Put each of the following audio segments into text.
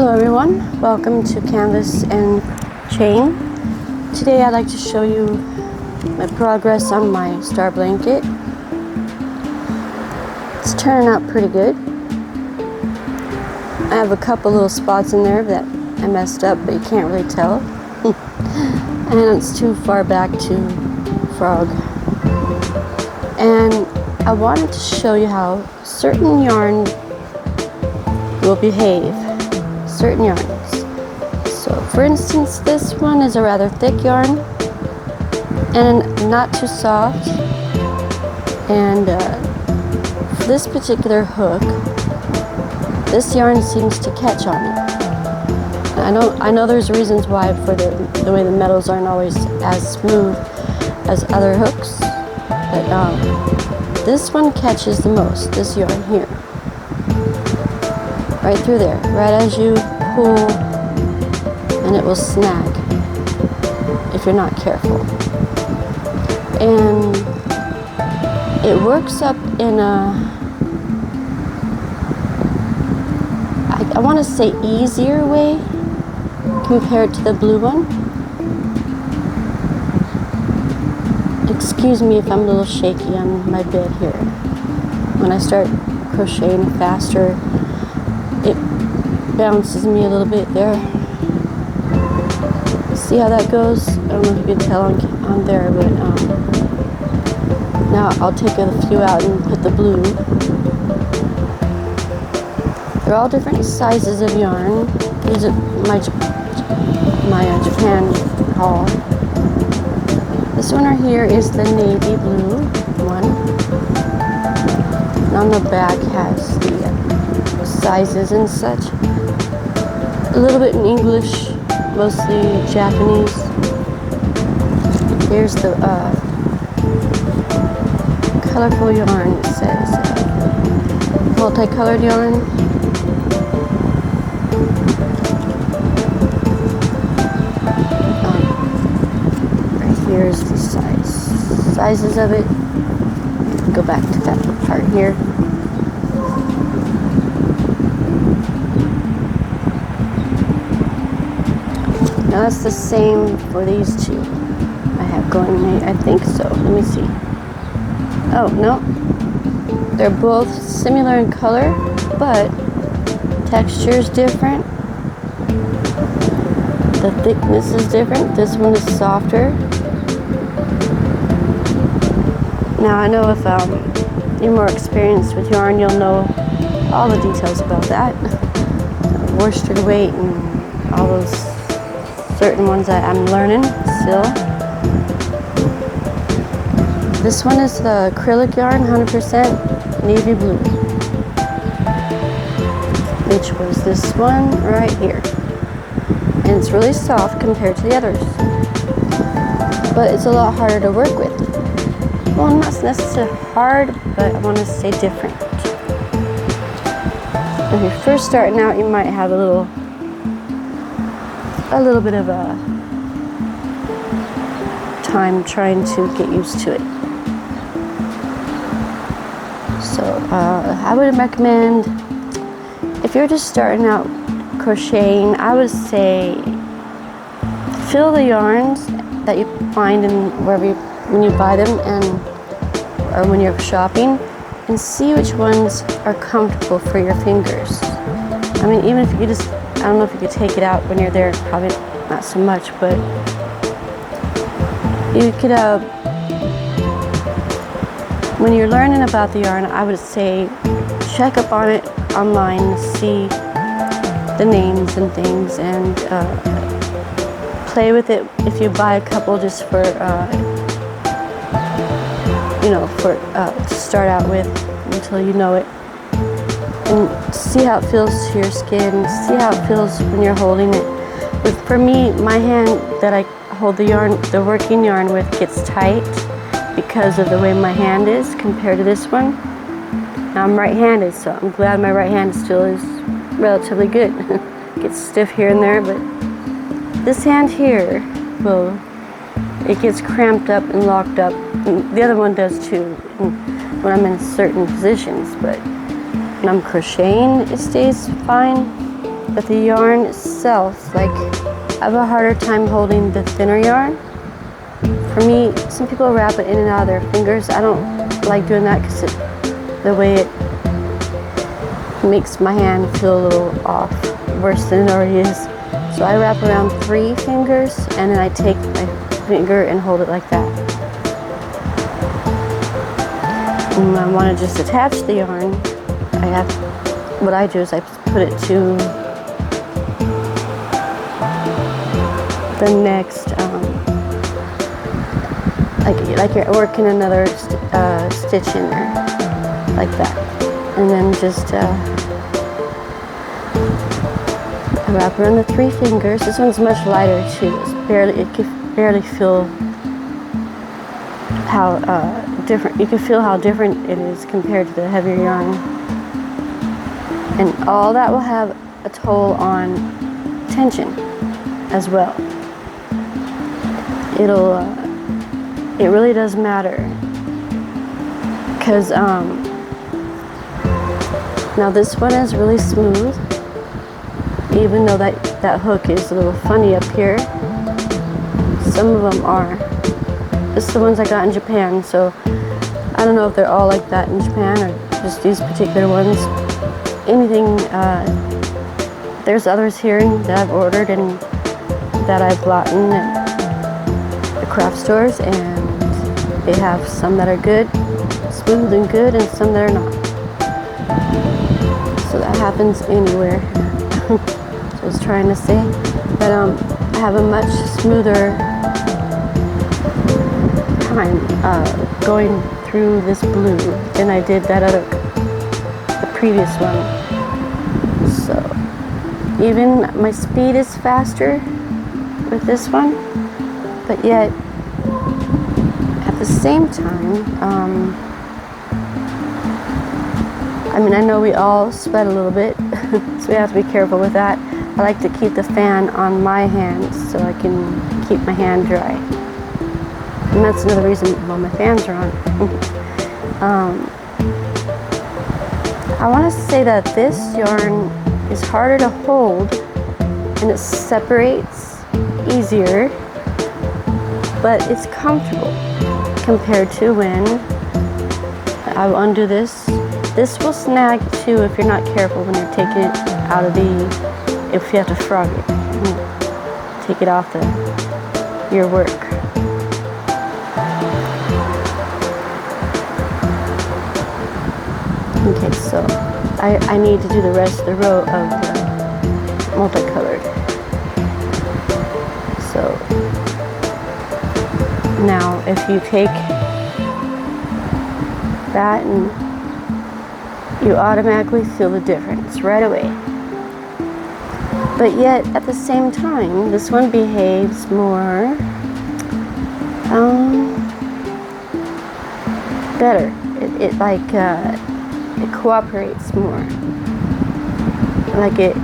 Hello everyone, welcome to Canvas and Chain. Today I'd like to show you my progress on my star blanket. It's turning out pretty good. I have a couple little spots in there that I messed up, but you can't really tell. And it's too far back to frog. And I wanted to show you how certain yarn will behave. Certain yarns. So for instance, this one is a rather thick yarn and not too soft, and for this particular hook, this yarn seems to catch on it. I know there's reasons why, for the way the metals aren't always as smooth as other hooks, but this one catches the most, this yarn here. Right through there, right as you pull, and it will snag if you're not careful. And it works up in a, I want to say, easier way compared to the blue one. Excuse me if I'm a little shaky on my bed here. When I start crocheting faster, it bounces me a little bit there. See how that goes? I don't know if you can tell on there, but now I'll take a few out and put the blue. They're all different sizes of yarn. These are my Japan haul. This one right here is the navy blue one. And on the back has the sizes and such. A little bit in English, mostly Japanese. Here's the colorful yarn. It says multicolored yarn. Right here is the sizes of it. Go back to that part here. Now that's the same for these two I have going. I think so. Let me see. Oh, no. They're both similar in color, but texture is different. The thickness is different. This one is softer. Now I know if you're more experienced with yarn, you'll know all the details about that. Worsted weight and all those certain ones that I'm learning still. This one is the acrylic yarn, 100% navy blue, which was this one right here. And it's really soft compared to the others, but it's a lot harder to work with. Well, not necessarily hard, but I want to say different. If you're first starting out, you might have a little bit of a time trying to get used to it. So I would recommend, if you're just starting out crocheting, I would say fill the yarns that you find in when you buy them, or when you're shopping, and see which ones are comfortable for your fingers. I mean, even if you just, I don't know if you could take it out when you're there, probably not so much, but you could, when you're learning about the yarn, I would say check up on it online, see the names and things, and play with it if you buy a couple just for, to start out with until you know it. And see how it feels to your skin, see how it feels when you're holding it. But for me, my hand that I hold the working yarn with gets tight because of the way my hand is compared to this one. Now I'm right-handed, so I'm glad my right hand still is relatively good. Gets stiff here and there, but this hand here, it gets cramped up and locked up. And the other one does too, when I'm in certain positions, but when I'm crocheting, it stays fine. but the yarn itself, like, I have a harder time holding the thinner yarn. For me, some people wrap it in and out of their fingers. I don't like doing that because the way it makes my hand feel a little off, worse than it already is. So I wrap around 3 fingers, and then I take my finger and hold it like that. And I want to just attach the yarn. What I do is I put it to the next, like you're working another stitch in there, like that, and then just wrap around the 3 fingers. This one's much lighter too. It can barely feel how different. You can feel how different it is compared to the heavier yarn, and all that will have a toll on tension as well. It really does matter, because now this one is really smooth, even though that hook is a little funny up here. Some of them are. This is the ones I got in Japan, so I don't know if they're all like that in Japan or just these particular ones. Anything, there's others here that I've ordered and that I've gotten at the craft stores, and they have some that are good, smooth and good, and some that are not. So that happens anywhere. So I was trying to say, but I have a much smoother time going through this blue than I did the previous one. So even my speed is faster with this one, but yet at the same time, I mean, I know we all sweat a little bit, so we have to be careful with that. I like to keep the fan on my hands so I can keep my hand dry. And that's another reason why my fans are on. I want to say that this yarn is harder to hold and it separates easier, but it's comfortable compared to when I will undo this. This will snag too if you're not careful when you're taking it out of if you have to frog it, take it off your work. Okay, so I need to do the rest of the row of the multicolored. So now if you take that, and you automatically feel the difference right away. But yet at the same time, this one behaves more better. It cooperates more. Like it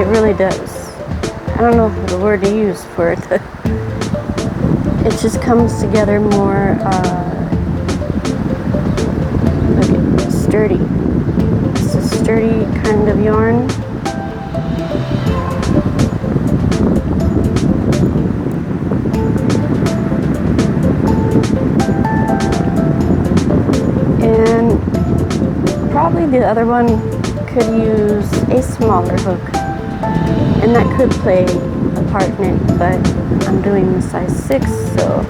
really does. I don't know the word to use for it. It just comes together more sturdy. It's a sturdy kind of yarn. And probably the other one could use a smaller hook, and that could play a part in it, but I'm doing the size 6, so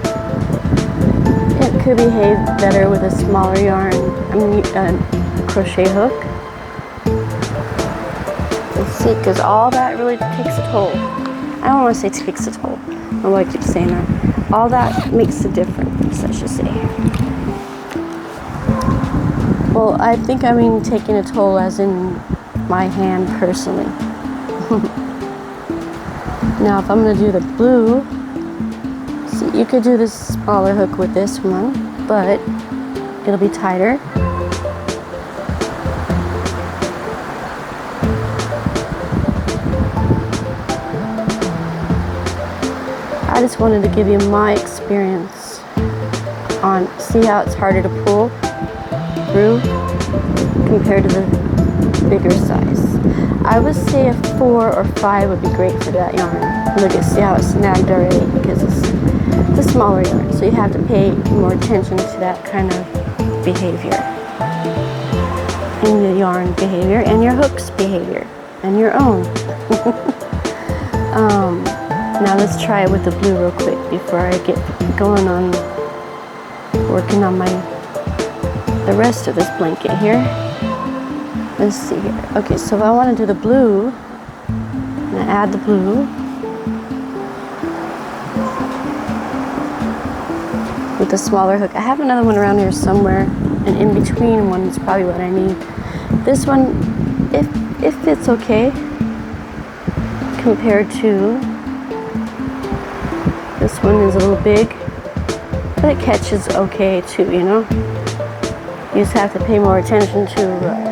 it could behave better with a smaller yarn. I mean, a crochet hook. Let's see, because all that really takes a toll. I don't want to say takes a toll. I don't like to keep saying that. All that makes a difference, I should say. Well, I think I mean taking a toll as in my hand personally. Now, if I'm going to do the blue, see, you could do this smaller hook with this one, but it'll be tighter. I just wanted to give you my experience on, see how it's harder to pull through compared to the bigger size. I would say a 4 or 5 would be great for that yarn. Look at, see how it's snagged already, because it's a smaller yarn, so you have to pay more attention to that kind of behavior. In the yarn behavior and your hook's behavior and your own. Now let's try it with the blue real quick before I get going on working on the rest of this blanket here. Let's see here. Okay, so if I want to do the blue, I'm going to add the blue with a smaller hook. I have another one around here somewhere, and in between one is probably what I need. This one, it fits okay compared to this one is a little big, but it catches okay too, you know? You just have to pay more attention to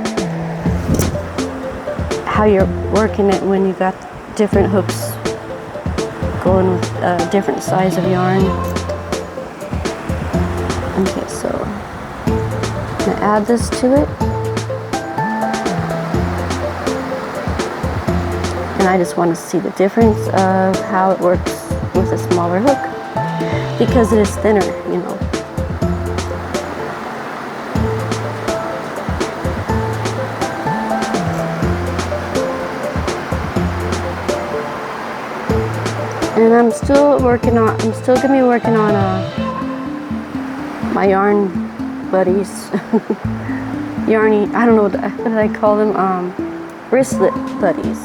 how you're working it when you got different hooks going with different size of yarn. Okay, so I'm gonna add this to it. And I just want to see the difference of how it works with a smaller hook, because it is thinner, you know. And I'm still gonna be working on my yarn buddies. Yarny, I don't know what did I call them? Wristlet buddies.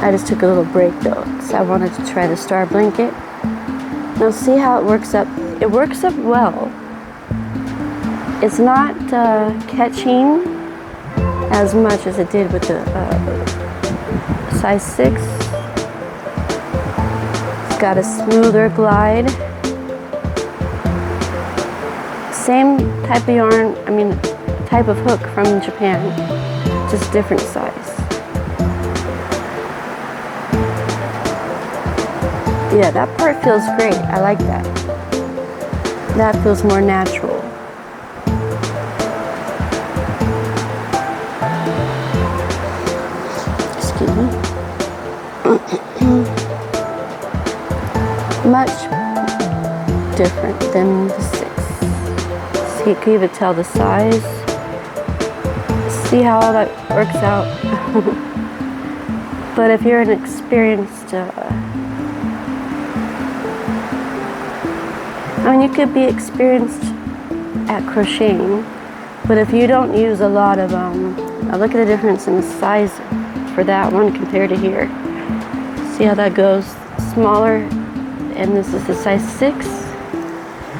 I just took a little break though, because I wanted to try the star blanket. Now see how it works up. It works up well. It's not catching as much as it did with the size 6. It's got a smoother glide. Same type of yarn, type of hook from Japan, just different size. Yeah, that part feels great. I like that. That feels more natural. Excuse me. Much different than the 6. See, you can even tell the size. See how all that works out. But if you're an experienced you could be experienced at crocheting, but if you don't use a lot of, look at the difference in the size for that one compared to here. See how that goes? Smaller, and this is the size 6.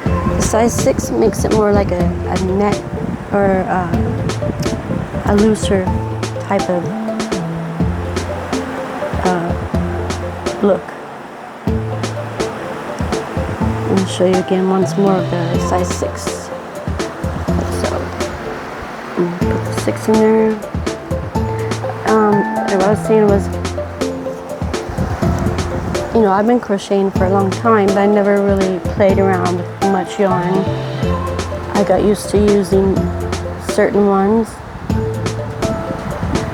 The size 6 makes it more like a net or a looser type of look. I'll show you again once more of the size 6. So, put the 6 in there. What I was saying was, I've been crocheting for a long time, but I never really played around with much yarn. I got used to using certain ones,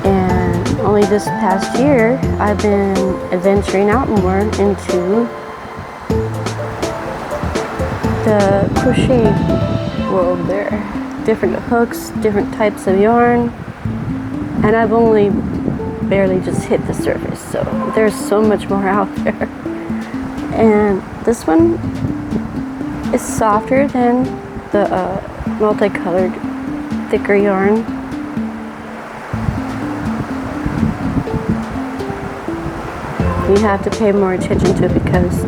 and only this past year, I've been adventuring out more into the crochet world there. Different hooks, different types of yarn, and I've only barely just hit the surface, so there's so much more out there. And this one is softer than the multicolored thicker yarn. You have to pay more attention to it because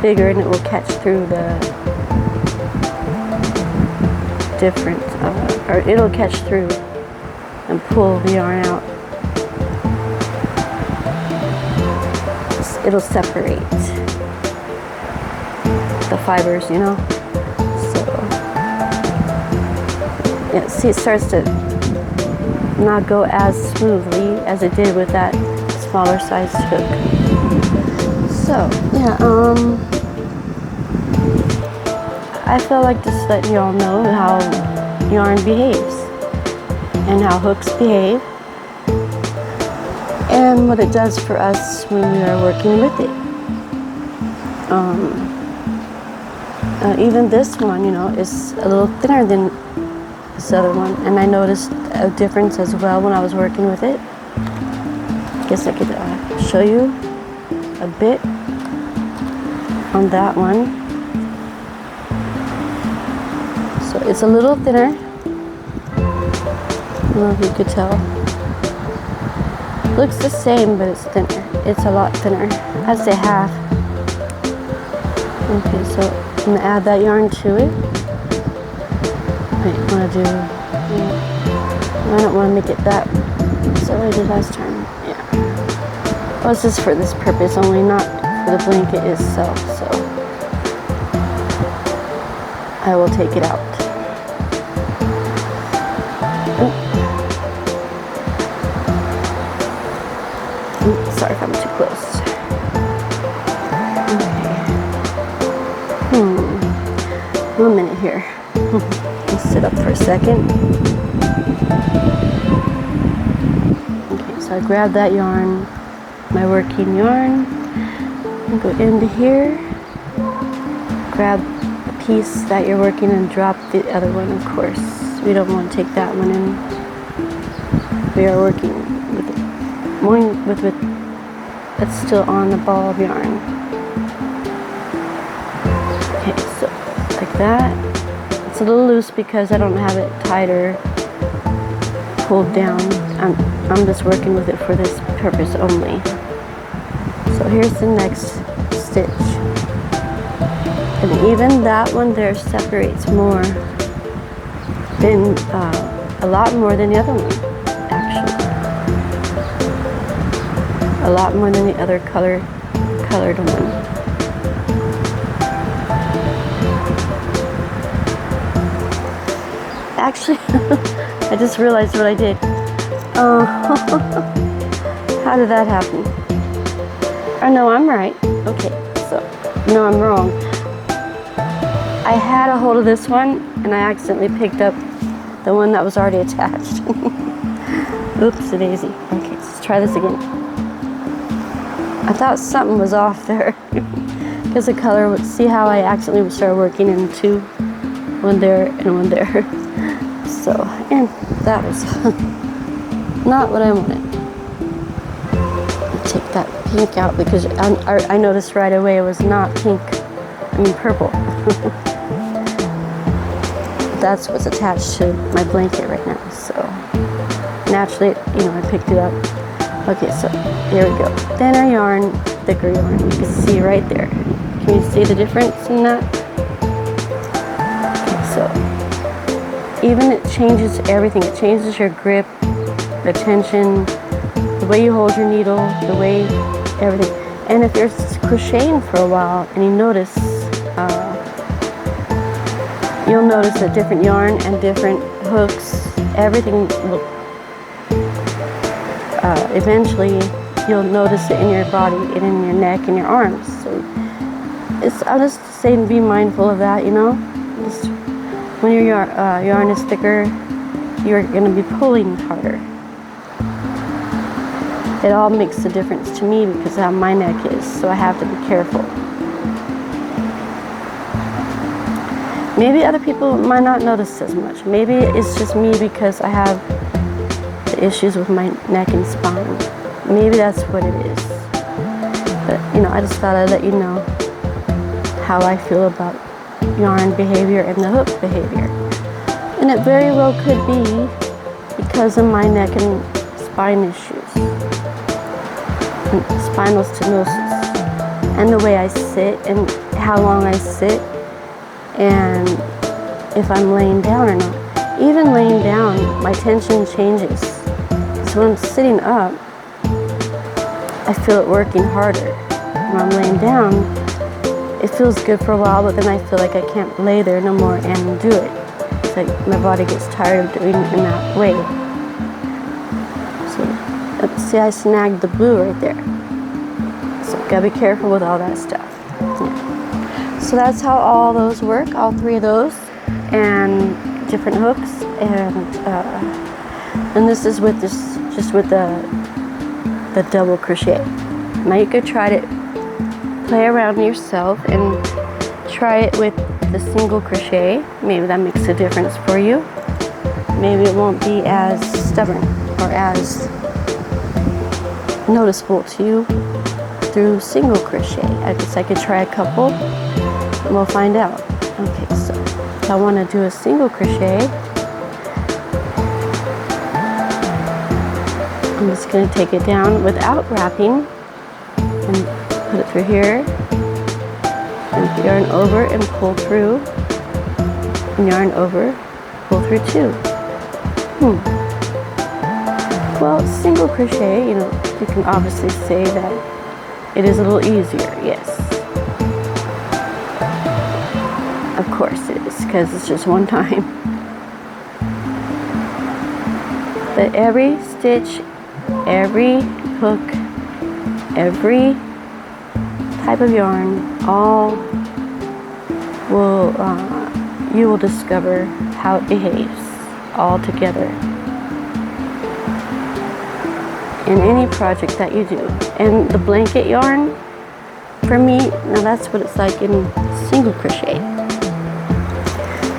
bigger and it will catch through the different, or it'll catch through and pull the yarn out. It'll separate the fibers, So, yeah, see, it starts to not go as smoothly as it did with that smaller sized hook. So, yeah, I feel like just letting y'all know how yarn behaves. and how hooks behave, and what it does for us when we are working with it. Even this one, is a little thinner than this other one, and I noticed a difference as well when I was working with it. I guess I could show you a bit on that one. So it's a little thinner. I don't know if you could tell. Looks the same, but it's thinner. It's a lot thinner. I'd say half. Okay, so I'm gonna add that yarn to it. Wait, I don't want to make it that. Is that what I did last time? Yeah. Well, it's just for this purpose only, not for the blanket itself. So I will take it out. Sorry if I'm too close. Okay. 1 minute here. Let's sit up for a second. Okay, so I grab that yarn, my working yarn, and go into here. Grab the piece that you're working and drop the other one, of course. We don't want to take that one in. We are working with it. That's still on the ball of yarn. Okay, so like that. It's a little loose because I don't have it tight or pulled down. I'm just working with it for this purpose only. So here's the next stitch. And even that one there separates more than, a lot more than the other one, actually. A lot more than the other colored one. Actually, I just realized what I did. How did that happen? Oh no, I'm right. Okay, so no, I'm wrong. I had a hold of this one and I accidentally picked up the one that was already attached. Oopsie daisy. Okay, let's try this again. I thought something was off there because the color would see how I accidentally started working in two, one there and one there. So, and that was not what I wanted. Take that pink out because I noticed right away it was not pink. I mean purple. That's what's attached to my blanket right now. So naturally, I picked it up. Okay, so here we go. Thinner yarn, thicker yarn. You can see right there. Can you see the difference in that? Okay, so even it changes everything. It changes your grip, the tension, the way you hold your needle, the way everything. And if you're crocheting for a while and you notice, you'll notice that different yarn and different hooks, everything will, eventually you'll notice it in your body and in your neck and your arms. So I'll just say be mindful of that, Just when your yarn is thicker, you're going to be pulling harder. It all makes a difference to me because of how my neck is, so I have to be careful. Maybe other people might not notice as much. Maybe it's just me because I have the issues with my neck and spine. Maybe that's what it is. But, I just thought I'd let you know how I feel about yarn behavior and the hook behavior. And it very well could be because of my neck and spine issues. And spinal stenosis. And the way I sit and how long I sit. And if I'm laying down or not. Even laying down, my tension changes. So when I'm sitting up, I feel it working harder. When I'm laying down, it feels good for a while, but then I feel like I can't lay there no more and do it. It's like my body gets tired of doing it in that way. So, see, I snagged the blue right there. So, gotta be careful with all that stuff. Yeah. So that's how all those work, all three of those, and different hooks. And And this is with this, just with the double crochet. Now you could try to play around yourself and try it with the single crochet. Maybe that makes a difference for you. Maybe it won't be as stubborn or as noticeable to you through single crochet. I guess I could try a couple and we'll find out. Okay, so if I want to do a single crochet, I'm just going to take it down without wrapping and put it through here, and yarn over and pull through, and yarn over, pull through too. Well, single crochet, you know, you can obviously say that it is a little easier, yes. Of course it is, because it's just one time. But every stitch, every hook, every type of yarn, all will, you will discover how it behaves all together in any project that you do. And the blanket yarn, for me, now that's what it's like in single crochet.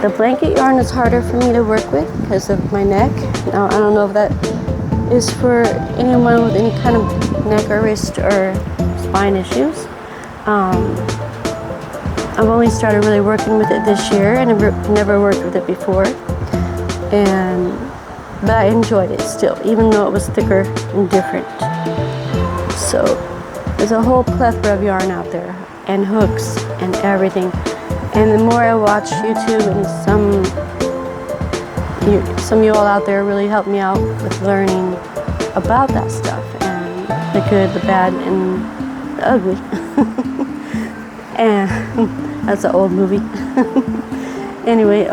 The blanket yarn is harder for me to work with because of my neck. Now, I don't know if that is for anyone with any kind of neck or wrist or spine issues. I've only started really working with it this year, and I've never worked with it before. But I enjoyed it still, even though it was thicker and different. So there's a whole plethora of yarn out there, and hooks and everything. And the more I watch YouTube, and some of you all out there really helped me out with learning about that stuff, and the good, the bad, and the ugly. And that's an old movie. Anyway,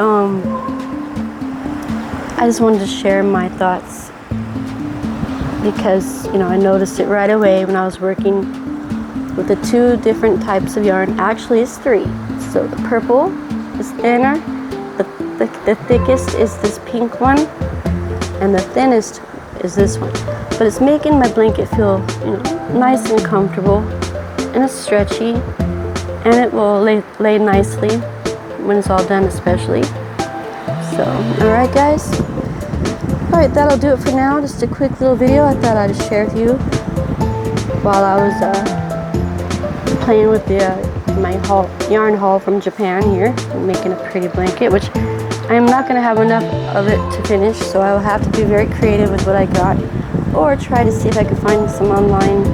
I just wanted to share my thoughts because, you know, I noticed it right away when I was working with the two different types of yarn. Actually, it's three. So the purple is thinner, the thickest is this pink one, and the thinnest is this one. But it's making my blanket feel, you know, nice and comfortable, and it's stretchy, and it will lay nicely when it's all done, especially. So, alright guys. Alright, that'll do it for now. Just a quick little video I thought I'd share with you while I was playing with my yarn haul from Japan here, making a pretty blanket, which I'm not going to have enough of it to finish, so I will have to be very creative with what I got, or try to see if I can find some online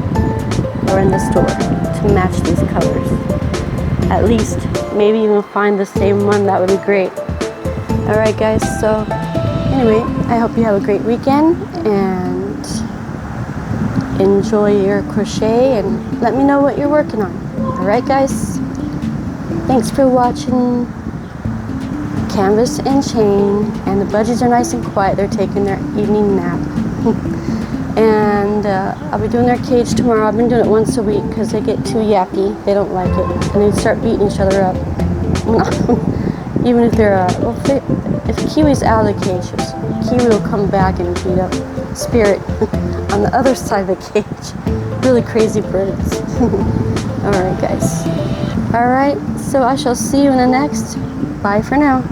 or in the store to match these colors. At least, maybe even find the same one. That would be great. Alright guys, so anyway, I hope you have a great weekend and enjoy your crochet, and let me know what you're working on. Alright guys, thanks for watching Canvas and Chain, and the budgies are nice and quiet. They're taking their evening nap. And I'll be doing their cage tomorrow. I've been doing it once a week because they get too yappy. They don't like it, and they start beating each other up. Even if they're, if Kiwi's out of the cage, Kiwi will come back and beat up Spirit on the other side of the cage. Really crazy birds. Alright guys. Alright, so I shall see you in the next. Bye for now.